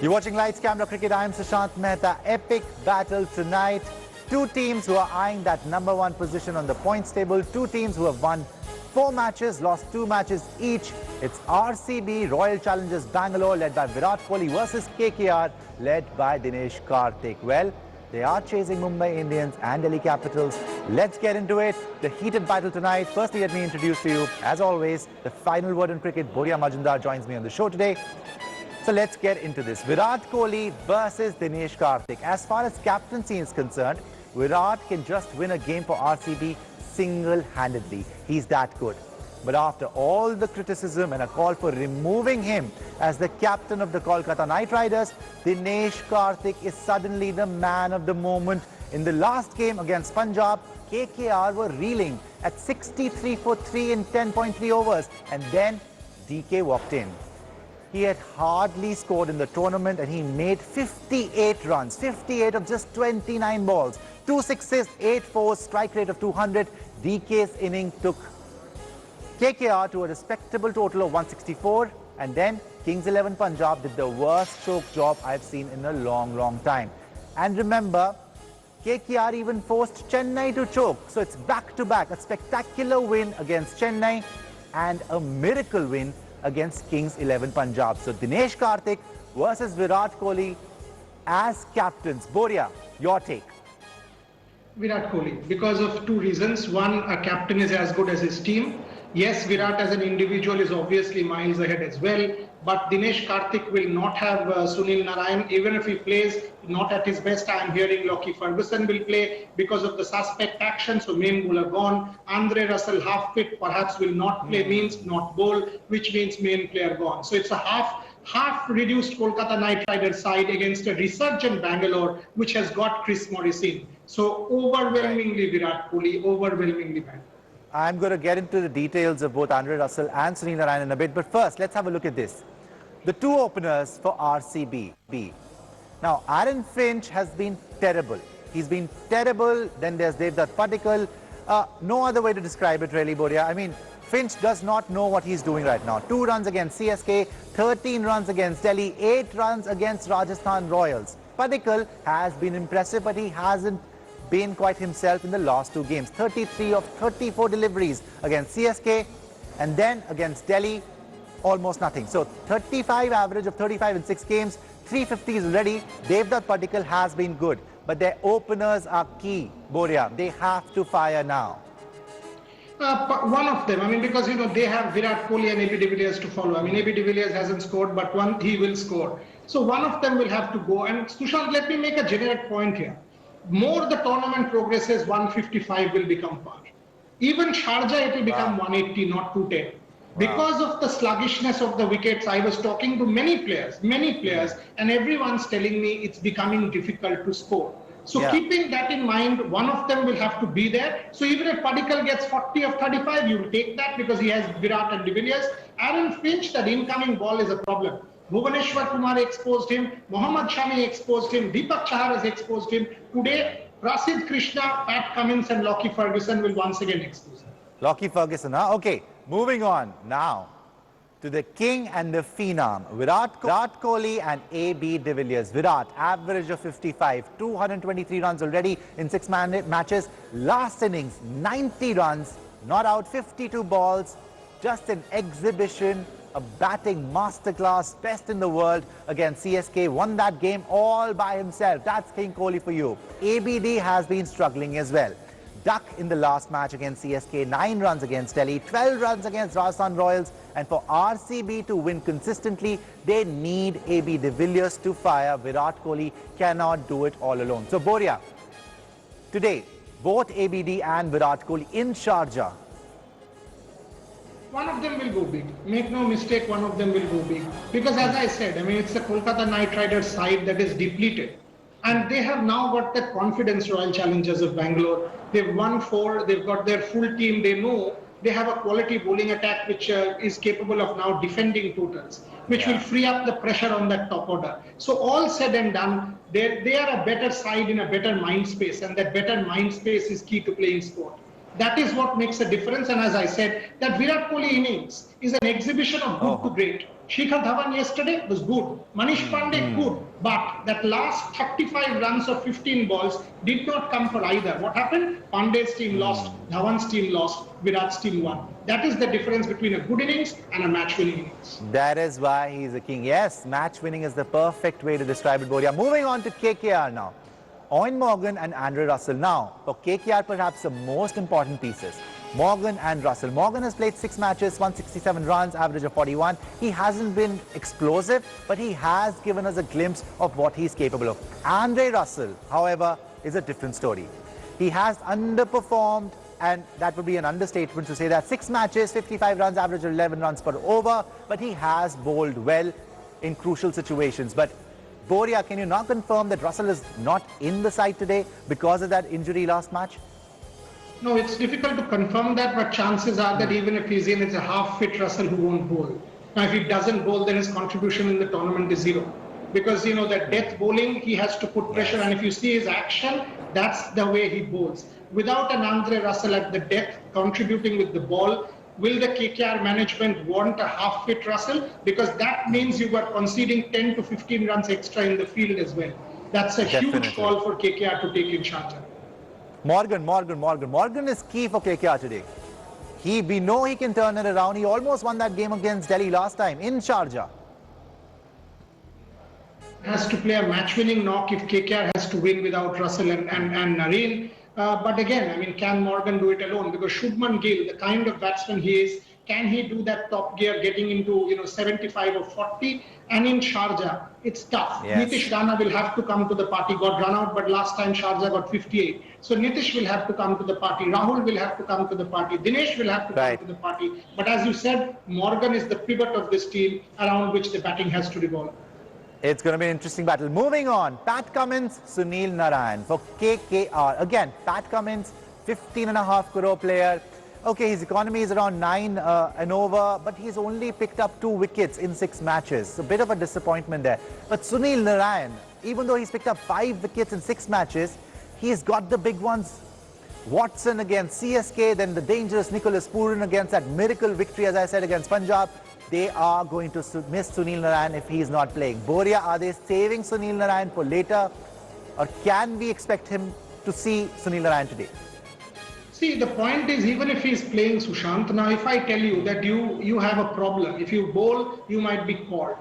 You're watching Lights Camera Cricket. I am Sushant Mehta. Epic battle tonight. Two teams who are eyeing that #1 position on the points table. Two teams who have won 4 matches, lost 2 matches each. It's RCB, Royal Challengers Bangalore, led by Virat Kohli, versus KKR, led by Dinesh Karthik. Well, they are chasing Mumbai Indians and Delhi Capitals. Let's get into it. The heated battle tonight. Firstly, let me introduce to you, as always, the final word in cricket. Boria Majumdar joins me on the show today. So let's get into this. Virat Kohli versus Dinesh Karthik. As far as captaincy is concerned, Virat can just win a game for RCB single-handedly. He's that good. But after all the criticism and a call for removing him as the captain of the Kolkata Knight Riders, Dinesh Karthik is suddenly the man of the moment. In the last game against Punjab, KKR were reeling at 63 for 3 in 10.3 overs. And then DK walked in. He had hardly scored in the tournament and he made 58 runs, 58 of just 29 balls. 2 sixes, 8 fours, strike rate of 200. DK's inning took KKR to a respectable total of 164. And then Kings 11 Punjab did the worst choke job I've seen in a long, long time. And remember, KKR even forced Chennai to choke. So it's back-to-back, a spectacular win against Chennai and a miracle win against Kings 11 Punjab. So Dinesh Karthik versus Virat Kohli as captains. Boria, your take. Virat Kohli, because of 2 reasons. One, a captain is as good as his team. Yes, Virat as an individual is obviously miles ahead as well, but Dinesh Karthik will not have Sunil Narine. Even if he plays not at his best, I am hearing Lockie Ferguson will play because of the suspect action, so main bowler gone. Andre Russell half fit, perhaps will not play, means not bowl, which means main player gone. So it's a half reduced Kolkata Knight Riders side against a resurgent Bangalore, which has got Chris Morris in. So overwhelmingly Virat Kohli, overwhelmingly Bangalore. I'm going to get into the details of both Andre Russell and Sunil Narine in a bit, but first, let's have a look at this. The 2 openers for RCB. Now, Aaron Finch has been terrible. He's been terrible. Then there's Devdutt Padikkal. No other way to describe it, really, Boria. I mean, Finch does not know what he's doing right now. 2 runs against CSK, 13 runs against Delhi, 8 runs against Rajasthan Royals. Padikkal has been impressive, but he hasn't been quite himself in the last 2 games. 33 of 34 deliveries against CSK, and then against Delhi, almost nothing. So 35 average of 35 in 6 games, 350s already. Devdutt Padikkal has been good, but their openers are key, Boria. They have to fire now. One of them, I mean, because, you know, they have Virat Kohli and AB de Villiers to follow. I mean, AB de Villiers hasn't scored, but he will score. So one of them will have to go. And Sushant, let me make a generic point here. More the tournament progresses, 155 will become par. Even Sharjah, it will become 180, not 210. Because of the sluggishness of the wickets, I was talking to many players, and everyone's telling me it's becoming difficult to score. So keeping that in mind, one of them will have to be there. So even if Padikkal gets 40 of 35, you will take that because he has Virat and de Villiers. Aaron Finch, that incoming ball is a problem. Bhuvaneshwar Kumar exposed him, Mohammad Shami exposed him, Deepak Chahar has exposed him. Today, Prasidh Krishna, Pat Cummins and Lockie Ferguson will once again expose him. Lockie Ferguson, huh? Okay, moving on now to the king and the phenom, Virat Kohli and AB de Villiers. Virat, average of 55, 223 runs already in 6 matches. Last innings, 90 runs, not out, 52 balls, just an exhibition. A batting masterclass, best in the world against CSK. Won that game all by himself. That's King Kohli for you. ABD has been struggling as well. Duck in the last match against CSK, 9 runs against Delhi, 12 runs against Rajasthan Royals. And for RCB to win consistently, they need AB de Villiers to fire. Virat Kohli cannot do it all alone. So Boria, today, both ABD and Virat Kohli in Sharjah. One of them will go big. Make no mistake, one of them will go big. Because as I said, I mean, it's the Kolkata Knight Riders side that is depleted. And they have now got that confidence, Royal Challengers of Bangalore. They've won 4, they've got their full team. They know they have a quality bowling attack which is capable of now defending totals, which will free up the pressure on that top order. So all said and done, they are a better side in a better mind space, and that better mind space is key to playing sport. That is what makes a difference. And as I said, that Virat Kohli innings is an exhibition of good to great. Shikhar Dhawan yesterday was good. Manish Pandey good. But that last 35 runs of 15 balls did not come for either. What happened? Pandey's team lost, Dhawan's team lost, Virat's team won. That is the difference between a good innings and a match-winning innings. That is why he's the king. Yes, match-winning is the perfect way to describe it, Boria. Moving on to KKR now. Eoin Morgan and Andre Russell. Now, for KKR, perhaps the most important pieces. Morgan and Russell. Morgan has played 6 matches, 167 runs, average of 41. He hasn't been explosive, but he has given us a glimpse of what he's capable of. Andre Russell, however, is a different story. He has underperformed, and that would be an understatement to say that. 6 matches, 55 runs, average of 11 runs per over, but he has bowled well in crucial situations. But Boria, can you now confirm that Russell is not in the side today because of that injury last match? No, it's difficult to confirm that, but chances are that even if he's in, it's a half-fit Russell who won't bowl. Now, if he doesn't bowl, then his contribution in the tournament is zero. Because, you know, that death bowling, he has to put pressure, and if you see his action, that's the way he bowls. Without an Andre Russell at the death contributing with the ball, will the KKR management want a half-fit Russell? Because that means you are conceding 10 to 15 runs extra in the field as well. That's a huge call for KKR to take in Sharjah. Morgan is key for KKR today. We know he can turn it around. He almost won that game against Delhi last time in Sharjah. Has to play a match-winning knock if KKR has to win without Russell and Nareen. But again, I mean, can Morgan do it alone? Because Shubman Gill, the kind of batsman he is, can he do that top gear getting into 75 or 40? And in Sharjah, it's tough. Yes. Nitish Rana will have to come to the party. Got run out, but last time Sharjah got 58. So Nitish will have to come to the party. Rahul will have to come to the party. Dinesh will have to come to the party. But as you said, Morgan is the pivot of this team around which the batting has to revolve. It's going to be an interesting battle. Moving on, Pat Cummins, Sunil Narine for KKR. Again, Pat Cummins, 15.5 crore player. Okay, his economy is around 9 and over, but he's only picked up 2 wickets in 6 matches. A bit of a disappointment there. But Sunil Narine, even though he's picked up 5 wickets in 6 matches, he's got the big ones. Watson against CSK, then the dangerous Nicholas Pooran against that miracle victory, as I said, against Punjab. They are going to miss Sunil Narine if he's not playing. Boria, are they saving Sunil Narine for later? Or can we expect him to see Sunil Narine today? See, the point is, even if he's playing Sushant, now if I tell you that you have a problem, if you bowl, you might be called.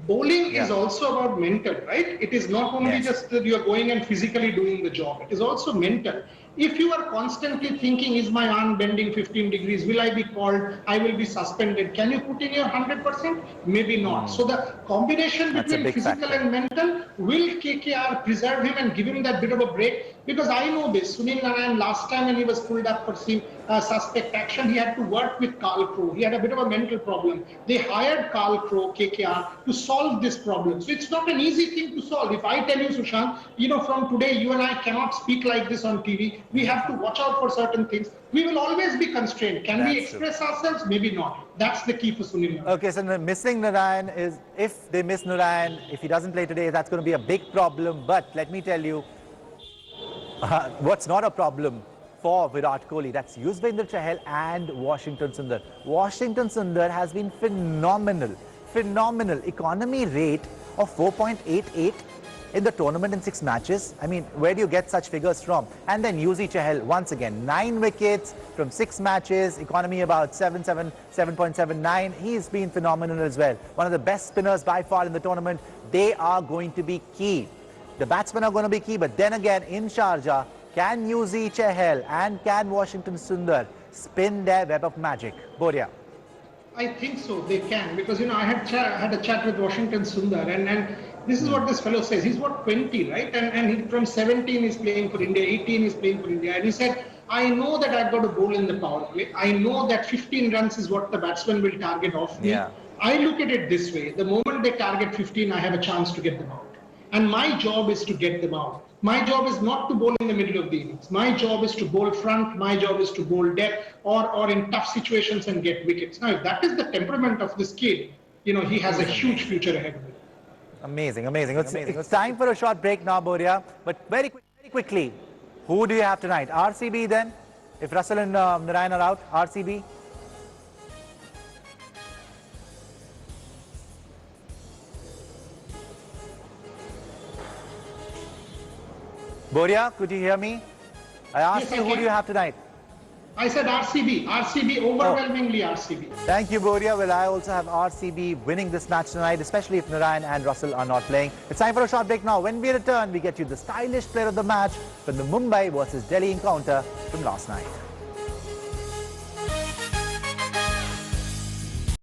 Bowling is also about mental, right? It is not only just that you are going and physically doing the job. It is also mental. If you are constantly thinking, is my arm bending 15 degrees? Will I be called? I will be suspended. Can you put in your 100%? Maybe not. So the combination between physical and mental, will KKR preserve him and give him that bit of a break? Because I know this. Sunil Narine, last time when he was pulled up for suspect action, he had to work with Carl Crowe. He had a bit of a mental problem. They hired Carl Crowe, KKR, to solve this problem. So it's not an easy thing to solve. If I tell you, Sushant, from today, you and I cannot speak like this on TV. We have to watch out for certain things. We will always be constrained. Can we express ourselves? Maybe not. That's the key for Sunil Narine. Okay, so missing Narine is, if they miss Narine, if he doesn't play today, that's going to be a big problem. But let me tell you, what's not a problem for Virat Kohli, that's Yuzvendra Chahal and Washington Sundar. Washington Sundar has been phenomenal. Economy rate of 4.88 in the tournament in 6 matches. I mean, where do you get such figures from? And then Yuzi Chahal, once again, 9 wickets from 6 matches, economy about 7.79. He's been phenomenal as well. One of the best spinners by far in the tournament. They are going to be key. The batsmen are going to be key, but then again, in Sharjah, can Yuzi Chahal and can Washington Sundar spin their web of magic? Boria. I think so, they can, because I had a chat with Washington Sundar, and this is what this fellow says. He's what, 20, right? And he, from 17 he's playing for India, 18 he's playing for India, and he said, I know that I've got to bowl in the power play. I know that 15 runs is what the batsman will target off me. I look at it this way: the moment they target 15, I have a chance to get them out. And my job is to get them out. My job is not to bowl in the middle of the innings. My job is to bowl front. My job is to bowl depth or in tough situations and get wickets. Now, if that is the temperament of this kid, he has a huge future ahead of him. Amazing. It's time for a short break now, Boria. But very quickly, who do you have tonight? RCB then? if Russell and Narayan are out, RCB? Boria, could you hear me? I asked Yes, you, I who do can. you have tonight? I said RCB. RCB, overwhelmingly RCB. Thank you, Boria. Well, I also have RCB winning this match tonight, especially if Narayan and Russell are not playing. It's time for a short break now. When we return, we get you the stylish player of the match from the Mumbai versus Delhi encounter from last night.